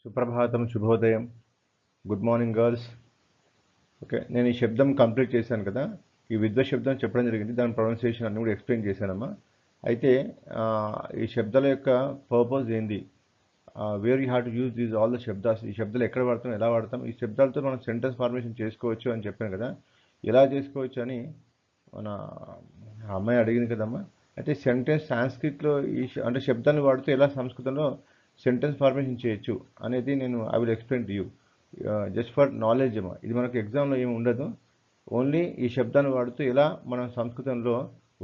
సుప్రభాతం, శుభోదయం, good morning girls. Okay, నేను ఈ శబ్దం కంప్లీట్ చేశాను కదా. ఈ విద్వ శబ్దం చెప్పడం జరిగింది, దాని ప్రొనౌన్సియేషన్ అన్ని కూడా ఎక్స్ప్లెయిన్ చేశానమ్మా. అయితే ఈ శబ్దాల యొక్క పర్పస్ ఏంది, where you have to use these all the శబ్దాస్, ఈ శబ్దాలు ఎక్కడ వాడతాం, ఎలా వాడతాం, ఈ శబ్దాలతో మనం సెంటెన్స్ ఫార్మేషన్ చేసుకోవచ్చు అని చెప్పాను కదా. ఎలా చేసుకోవచ్చు అని మన అమ్మాయి అడిగింది కదమ్మా. అయితే సెంటెన్స్ సాంస్క్రిట్లో అంటే శబ్దాన్ని వాడుతూ ఎలా సంస్కృతంలో సెంటెన్స్ ఫార్మేషన్ చేయొచ్చు అనేది నేను I will explain to you, just for knowledge అమ్మా. ఇది మనకు ఎగ్జామ్లో ఏమి ఉండదు, ఓన్లీ ఈ శబ్దాన్ని వాడుతూ ఎలా మనం సంస్కృతంలో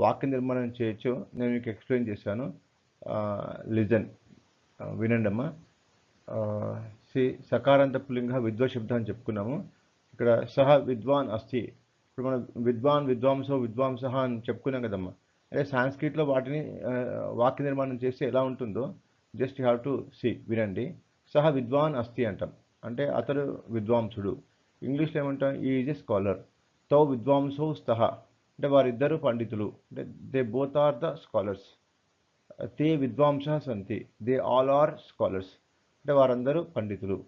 వాక్య నిర్మాణం చేయొచ్చు నేను మీకు ఎక్స్ప్లెయిన్ చేశాను. లిజన్, వినండి అమ్మా. సకారాంత పుల్లింగ విద్వ శబ్దం అని చెప్పుకున్నాము. ఇక్కడ సహ విద్వాన్ అస్తి, ఇప్పుడు మనం విద్వాన్, విద్వాంసో, విద్వాంస అని చెప్పుకున్నాం కదమ్మా. అదే సాంస్క్రిట్లో వాటిని వాక్య నిర్మాణం చేస్తే ఎలా ఉంటుందో జస్ట్ యూ హ్యావ్ టు వినండి. సహ విద్వాన్ అస్తి అంటాం, అంటే అతడు విద్వాంసుడు. ఇంగ్లీష్లో ఏమంటాం, ఈజ్ ఎ స్కాలర్. తో విద్వాంసో స్తః, అంటే వారిద్దరు పండితులు, అంటే they both are the scholars. తే విద్వాంస సంతి, దే ఆల్ ఆర్ స్కాలర్స్, అంటే వారందరూ పండితులు.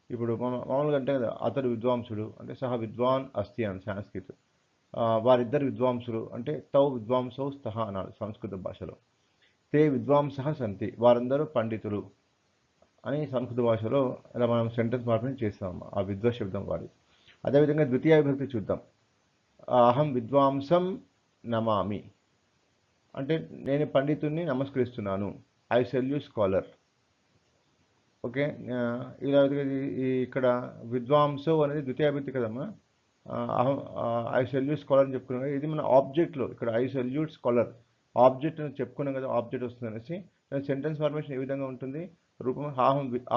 ఇప్పుడు మామూలుగా అంటే కదా, అతడు విద్వాంసుడు అంటే సహ విద్వాన్ అస్తి అని సాంస్క్రిట్. వారిద్దరు విద్వాంసులు అంటే తౌ విద్వాంసో స్తః అనాలి సంస్కృత భాషలో. తే విద్వాంస సంతి, వారందరూ పండితులు అని సంస్కృత భాషలో ఇలా మనం సెంటెన్స్ ఫార్మేషన్ చేస్తాం ఆ విద్వ శబ్దం వాడి. అదేవిధంగా ద్వితీయ విభక్తి చూద్దాం. అహం విద్వాంసం నమామి, అంటే నేను పండితుడిని నమస్కరిస్తున్నాను. I salute scholar. ఓకే, ఇలా ఇక్కడ విద్వాంసో అనేది ద్వితీయ విభక్తి కదమ్మా. ఐ సెల్యూట్ స్కాలర్ అని చెప్పుకున్నాం కదా, ఇది మన ఆబ్జెక్ట్లో ఇక్కడ ఐ సెల్యూట్ స్కాలర్ ఆబ్జెక్ట్ అని చెప్పుకున్నాం కదా, ఆబ్జెక్ట్ వస్తుంది అనేసి. సెంటెన్స్ ఫార్మేషన్ ఏ విధంగా ఉంటుంది, రూపం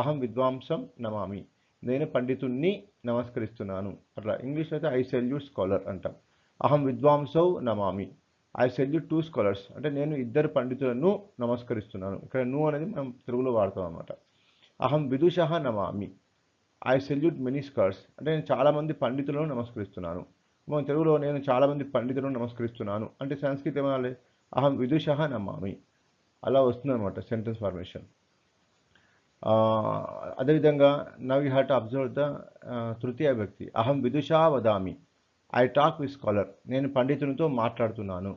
అహం విద్వాంసం నమామి, నేను పండితుణ్ణి నమస్కరిస్తున్నాను అట్లా. ఇంగ్లీష్లో అయితే ఐ సెల్యూట్ స్కాలర్ అంటాం. అహం విద్వాంసౌ నమామి, ఐ సెల్యూట్ టూ స్కాలర్స్, అంటే నేను ఇద్దరు పండితులను నమస్కరిస్తున్నాను. ఇక్కడ ను అనేది మనం తెలుగులో వాడతాం అన్నమాట. అహం విదుషః నమామి, ఐ సెల్యూట్ మెనీ స్కాలర్స్, అంటే నేను చాలామంది పండితులను నమస్కరిస్తున్నాను. మనం తెలుగులో నేను చాలామంది పండితులను నమస్కరిస్తున్నాను అంటే సంస్కృత ఏమనాలి, అహం విదుషః నమామి, అలా వస్తుందన్నమాట సెంటెన్స్ ఫార్మేషన్. అదేవిధంగా now you have to observe the తృతీయ వ్యక్తి. అహం విదుషా వదామి, ఐ టాక్ విత్ స్కాలర్, నేను పండితునితో మాట్లాడుతున్నాను.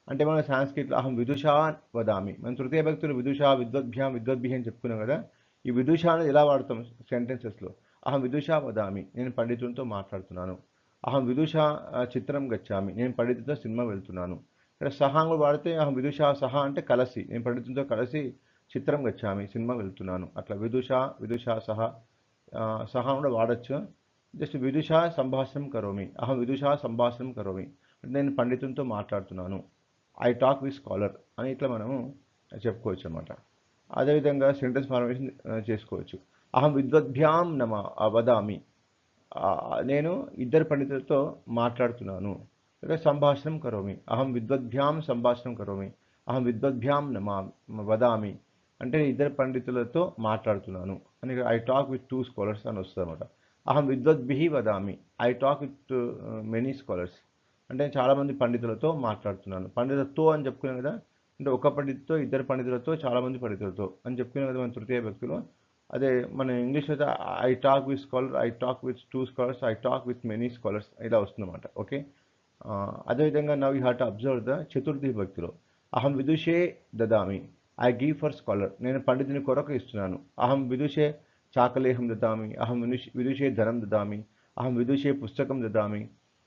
అంటే మన సాంస్క్రిట్లో అహం విదుషా వదామి, మన తృతీయ వ్యక్తులు విదుషా, విద్వద్భ్యాం, విద్వద్భి అని చెప్పుకున్నాం కదా. ఈ విదుషా అనేది ఎలా వాడతాం సెంటెన్సెస్లో, అహం విదుషా వదామి, నేను పండితునితో మాట్లాడుతున్నాను. అహం విదుషా చిత్రం గచ్చామి, నేను పండితునితో సినిమా వెళ్తున్నాను. ఇక్కడ సహా కూడా వాడితే అహం విదుషా సహా అంటే కలిసి, నేను పండితునితో కలిసి చిత్రం గచ్చామి, సినిమా వెళ్తున్నాను అట్లా. విదుషా సహా కూడా వాడచ్చు. జస్ట్ విదుషా సంభాషణం కరోమి, అహం విదుషా సంభాషణం కరోమి, నేను పండితునితో మాట్లాడుతున్నాను. ఐ టాక్ విత్ స్కాలర్ అని ఇట్లా మనము చెప్పుకోవచ్చు అన్నమాట. అదేవిధంగా సెంటెన్స్ ఫార్మేషన్ చేసుకోవచ్చు. అహం విద్వద్భ్యాం వదామి, నేను ఇద్దరు పండితులతో మాట్లాడుతున్నాను. లేదా సంభాషణం కరోమి, అహం విద్వద్భ్యాం సంభాషణం కరోమి, అహం విద్వద్భ్యాం వదామి, అంటే ఇద్దరు పండితులతో మాట్లాడుతున్నాను అని. I talk with two scholars అని వస్తుంది అనమాట. అహం విద్వద్భిః వదామి, I talk with many scholars, అంటే చాలామంది పండితులతో మాట్లాడుతున్నాను. పండితులతో అని చెప్పుకున్నాం కదా, అంటే ఒక పండితులతో, ఇద్దరు పండితులతో, చాలామంది పండితులతో అని చెప్పుకున్నాం కదా మన తృతీయ వ్యక్తిలో. అదే మన ఇంగ్లీష్లో అయితే I talk with scholar, I talk with two scholars, I talk with many scholars ఇలా వస్తుందన్నమాట. ఓకే, అదేవిధంగా now you have to observe the Chaturthi భక్తిలో. అహం విదుషే దదామి, ఐ గివ్ ఫర్ స్కాలర్, నేను పండితుని కొరకు ఇస్తున్నాను. అహం విదుషే చాకలేహం దదామి, అహం విదుషే ధనం దదామి, అహం విదుషే పుస్తకం దదామి.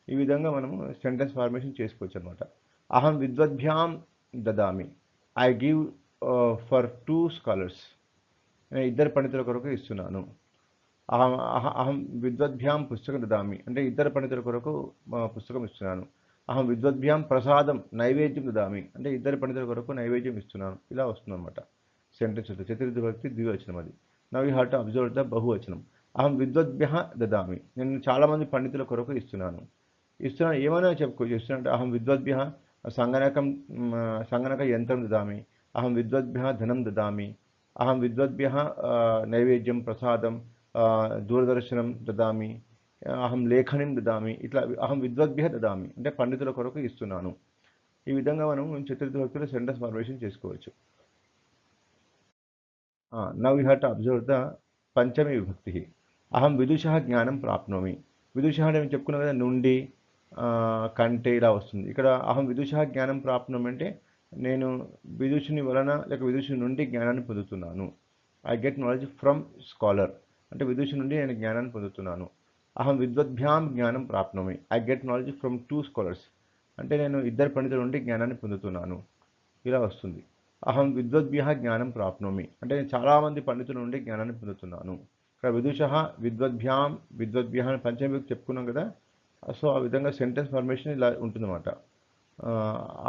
ఈ విధంగా మనము సెంటెన్స్ ఫార్మేషన్ చేసుకోవచ్చు అనమాట. అహం విద్వద్భ్యాం దదామి, I give for two scholars, నేను ఇద్దరు పండితుల కొరకు ఇస్తున్నాను. అహం విద్వద్భ్యాం పుస్తకం దదామి, అంటే ఇద్దరు పండితుల కొరకు పుస్తకం ఇస్తున్నాను. అహం విద్వద్భ్యాం ప్రసాదం నైవేద్యం దదామి, అంటే ఇద్దరు పండితుల కొరకు నైవేద్యం ఇస్తున్నాను. ఇలా వస్తుందన్నమాట సెంటెన్స్. చతుర్థి భక్తి ద్వివచనం అది. Now you have to observe the బహువచనం. అహం విద్వద్భ్యః దదామి, నేను చాలామంది పండితుల కొరకు ఇస్తున్నాను. ఏమైనా చెప్పుకోవచ్చు. ఇస్తున్నట్టు అహం విద్వద్భ్యః సంగణక యంత్రం దదామి, అహం విద్వద్భ్యః ధనం దదామి, అహం విద్వద్భ్యః నైవేద్యం ప్రసాదం దూరదర్శనం దదామి, అహం లేఖనిం దదామి, ఇట్లా అహం విద్వద్భ్యః దదామి అంటే పండితుల కొరకు ఇస్తున్నాను. ఈ విధంగా మనం చతుర్థి భక్తుల సెంటెన్స్ ఫార్మేషన్ చేసుకోవచ్చు. Now you have to observe the పంచమి విభక్తి. అహం విదుషः జ్ఞానం ప్రాప్నోమి. విదుషः అంటే మేము చెప్పుకున్నాం కదా, నుండి, కంటే ఇలా వస్తుంది. ఇక్కడ అహం విదుషः జ్ఞానం ప్రాప్నోమి అంటే నేను విదుషుని వలన లేక విదుషుని నుండి జ్ఞానాన్ని పొందుతున్నాను. I get knowledge from scholar అంటే విదుషు నుండి నేను జ్ఞానాన్ని పొందుతున్నాను. అహం విద్వద్భ్యాం జ్ఞానం ప్రాప్నోమి. I get knowledge from 2 scholars అంటే నేను ఇద్దరు పండితుల నుండి జ్ఞానాన్ని పొందుతున్నాను. ఇలా వస్తుంది. అహం విద్వద్భ్యः జ్ఞానం ప్రాప్నోమి అంటే నేను చాలామంది పండితుల నుండి జ్ఞానాన్ని పొందుతున్నాను. ఇక్కడ విదుషः, విద్వద్భ్యాం, విద్వద్భ్యः అని పంచమి చెప్పుకున్నాం కదా. సో ఆ విధంగా సెంటెన్స్ ఫార్మేషన్ ఇలా ఉంటుందన్నమాట.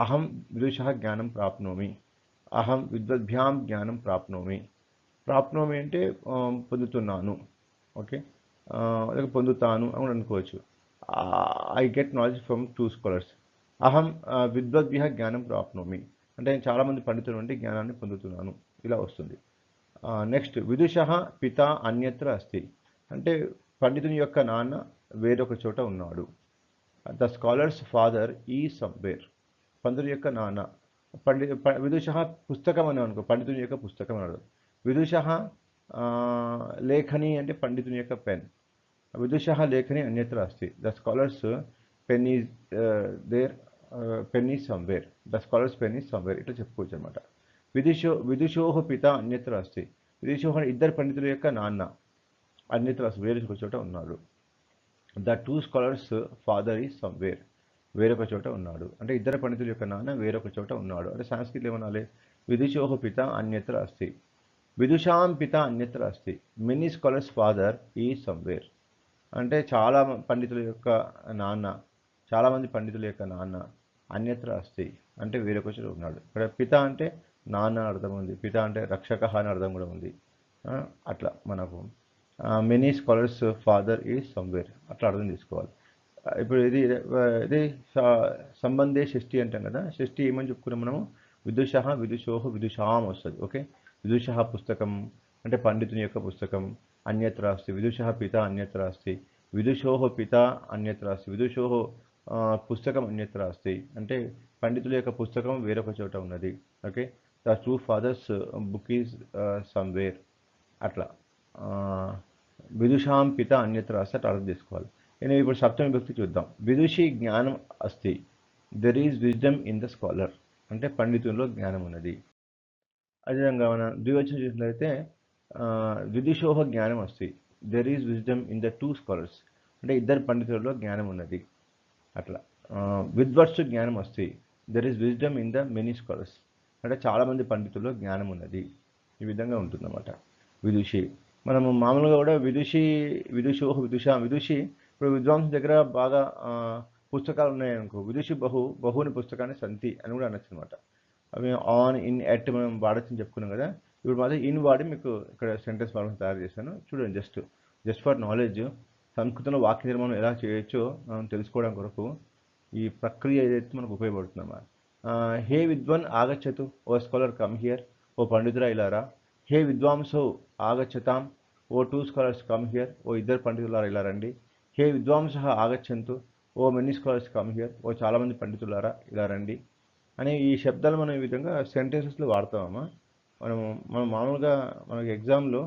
అహం విదుషः జ్ఞానం ప్రాప్నోమి, అహం విద్వద్భ్యాం జ్ఞానం ప్రాప్నోమి. ప్రాప్నోమి అంటే పొందుతున్నాను, ఓకే, లేక పొందుతాను అని అనుకోవచ్చు. I get knowledge from 2 scholars. అహం విద్వద్భ్యः జ్ఞానం ప్రాప్నోమి అంటే నేను చాలామంది పండితుల నుండి జ్ఞానాన్ని పొందుతున్నాను. ఇలా వస్తుంది. నెక్స్ట్, విదుషः పిత అన్యత్ర అస్తి అంటే పండితుని యొక్క నాన్న వేరొక చోట ఉన్నాడు. ద స్కాలర్స్ ఫాదర్ ఈ సమ్వేర్. పండితుని యొక్క నాన్న విదుషः పుస్తకం అని అనుకో, పండితుని యొక్క పుస్తకం అన్నాడు. విదుషः లేఖని అంటే పండితుని యొక్క పెన్. విదుషः లేఖని అన్యత్ర అస్తి. The scholars pen is there, pen is somewhere. The scholars pen is somewhere. ఇట్లా చెప్పుకోవచ్చు అనమాట. విదుషోః పిత అన్యత్ర అస్తి. విదుషోః ఇద్దరు పండితుల యొక్క నాన్న అన్యత్ర అస్తి వేరొక చోట ఉన్నాడు. The 2 scholars father is somewhere. వేరొక చోట ఉన్నాడు అంటే ఇద్దరు పండితుల యొక్క నాన్న వేరొక చోట ఉన్నాడు. అంటే సంస్కృతిలో ఏమనాలి? విదుషోః పిత అన్యత్ర అస్తి. విదుషాం పిత అన్యత్ర అస్తి. Many scholars father is somewhere అంటే చాలా పండితుల యొక్క నాన్న, చాలామంది పండితుల యొక్క నాన్న అన్యత్ర అస్తి అంటే వేరొక చోట ఉన్నాడు. ఇక్కడ పిత అంటే నాన్న అర్థం ఉంది, పిత అంటే రక్షక అని అర్థం కూడా ఉంది. అట్లా మనకు many scholars father is somewhere అట్లా అర్థం తీసుకోవాలి. ఇప్పుడు ఇది సంబంధే షష్ఠి అంటాం కదా. షష్ఠి ఏమని చెప్పుకున్నాం మనము? విదుషः, విదుషోః, విదుషాం వస్తుంది. ఓకే, విదుషः పుస్తకం అంటే పండితుని యొక్క పుస్తకం. అన్యత్ర అస్తి విదుషः పిత అన్యత్ర అస్తి. విదుషోః పిత అన్యత్ర అస్తి. విదుషోః పుస్తకం అన్యత్ర అస్తి అంటే పండితుల యొక్క పుస్తకం వేరొక చోట ఉన్నది. Okay, the 2 fathers book is somewhere. అట్లా విదుషాం పిత అన్యత్ర అస్తి అట్లా అర్థం చేసుకోవాలి. నేను ఇప్పుడు సప్తమి విభక్తి చూద్దాం. విదుషి జ్ఞానం అస్తి. There is wisdom in the scholar అంటే పండితుల్లో జ్ఞానం ఉన్నది. అదేవిధంగా మన ద్వివచనం చూసినట్లయితే విదుషోః జ్ఞానం అస్తి. There is wisdom in the 2 scholars అంటే ఇద్దరు పండితుల్లో జ్ఞానం ఉన్నది. అట్లా విద్వర్సు జ్ఞానం అస్తి. There is wisdom in the many scholars అంటే చాలామంది పండితుల్లో జ్ఞానం ఉన్నది. ఈ విధంగా ఉంటుందన్నమాట విదుషి. మనము మామూలుగా కూడా విదుషోః, విదుషాం. విదుషి ఇప్పుడు విద్వాంసుల దగ్గర బాగా పుస్తకాలు ఉన్నాయనుకో, విదుషి బహుని పుస్తకాన్ని సంతి అని కూడా అనొచ్చు అనమాట. అవి ఆన్, ఇన్, ఎట్ మనం వాడచ్చని చెప్పుకున్నాం కదా. ఇప్పుడు మాత్రం ఇన్ వాడి మీకు ఇక్కడ సెంటెన్స్ ఫార్మేషన్ తయారు చేశాను చూడండి. జస్ట్ ఫర్ నాలెడ్జ్ సంస్కృతంలో వాక్య నిర్మాణం ఎలా చేయొచ్చో మనం తెలుసుకోవడం కొరకు ఈ ప్రక్రియ ఏదైతే మనకు ఉపయోగపడుతుందన్నమాట. హే విద్వన్ ఆగచ్చతు, ఓ స్కాలర్ కమ్ హియర్. ఓ పండితురా ఇలారా. హే విద్వాంసో ఆగచ్చతాం, ఓ 2 స్కాలర్స్ కమ్ హియర్. ఓ ఇద్దరు పండితులారా ఇలా రండి. హే విద్వాంసః ఆగచ్చంతు, ఓ మెనీ స్కాలర్స్ కమ్ హియర్. ఓ చాలామంది పండితులారా ఇలా రండి అని ఈ శబ్దాలు మనం ఈ విధంగా సెంటెన్సెస్లో వాడతామమ్మా. మనం మామూలుగా మనకి ఎగ్జామ్లో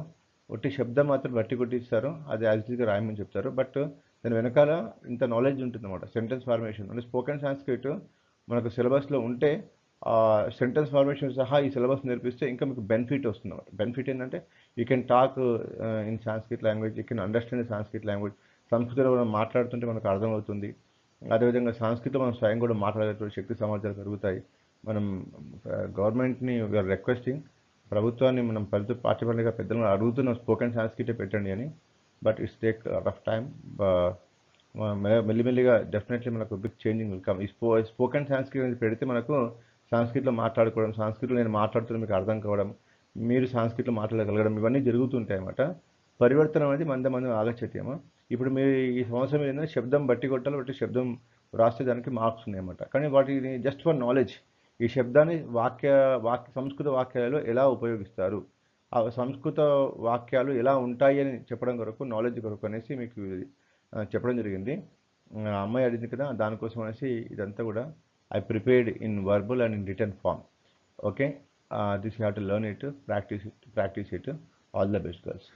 ఒట్టి శబ్దం మాత్రం బట్టి కొట్టిస్తారు, అది యాజ్ ఇట్ ఈస్గా రాయమని చెప్తారు. బట్ దాని వెనకాల ఇంత నాలెడ్జ్ ఉంటుందన్నమాట. సెంటెన్స్ ఫార్మేషన్ అంటే స్పోకెన్ సాంస్క్రిట్ మనకు సిలబస్లో ఉంటే సెంటెన్స్ ఫార్మేషన్ సహా ఈ సిలబస్ నేర్పిస్తే ఇంకా మీకు బెనిఫిట్ వస్తుంది అన్నమాట. బెనిఫిట్ ఏంటంటే you can talk in Sanskrit language, you can understand Sanskrit language. సంస్కృతిలో మనం మాట్లాడుతుంటే మనకు అర్థమవుతుంది. అదేవిధంగా సంస్కృతిలో మనం స్వయం కూడా మాట్లాడేటువంటి శక్తి సామర్థ్యాలు పెరుగుతాయి. మనం గవర్నమెంట్ని వీఆర్ రిక్వెస్టింగ్, ప్రభుత్వాన్ని మనం పాఠ్యపరంగా పెద్దలను అడుగుతున్న స్పోకెన్ సాంస్క్రిటే పెట్టండి అని. But it's take rough time. మెల్లిమెల్లిగా డెఫినెట్లీ మనకు బిగ్ చేంజింగ్ విల్ కమ్. ఈ స్పోకెన్ సాంస్క్రిట్ అనేది పెడితే మనకు సంస్కృతిలో మాట్లాడుకోవడం, సంస్కృతిలో నేను మాట్లాడుతున్న మీకు అర్థం కావడం, మీరు సంస్కృతిలో మాట్లాడగలగడం ఇవన్నీ జరుగుతుంటాయి అన్నమాట. పరివర్తనం అనేది మంది ఆగచ్చత్యమా. ఇప్పుడు మీరు ఈ సంవత్సరం ఏంటంటే శబ్దం బట్టి కొట్టాలి, బట్టి శబ్దం రాస్తే దానికి మార్క్స్ ఉన్నాయన్నమాట. కానీ వాటిని జస్ట్ ఫర్ నాలెడ్జ్ ఈ శబ్దాన్ని సంస్కృత వాక్యాలలో ఎలా ఉపయోగిస్తారు, ఆ సంస్కృత వాక్యాలు ఎలా ఉంటాయి అని చెప్పడం కొరకు, నాలెడ్జ్ కొరకు అనేసి మీకు చెప్పడం జరిగింది. అమ్మాయి అడిగింది కదా, దానికోసం అనేసి ఇదంతా కూడా I prepared in verbal and in written form. Okay, this you have to learn it, practice it. All the best girls.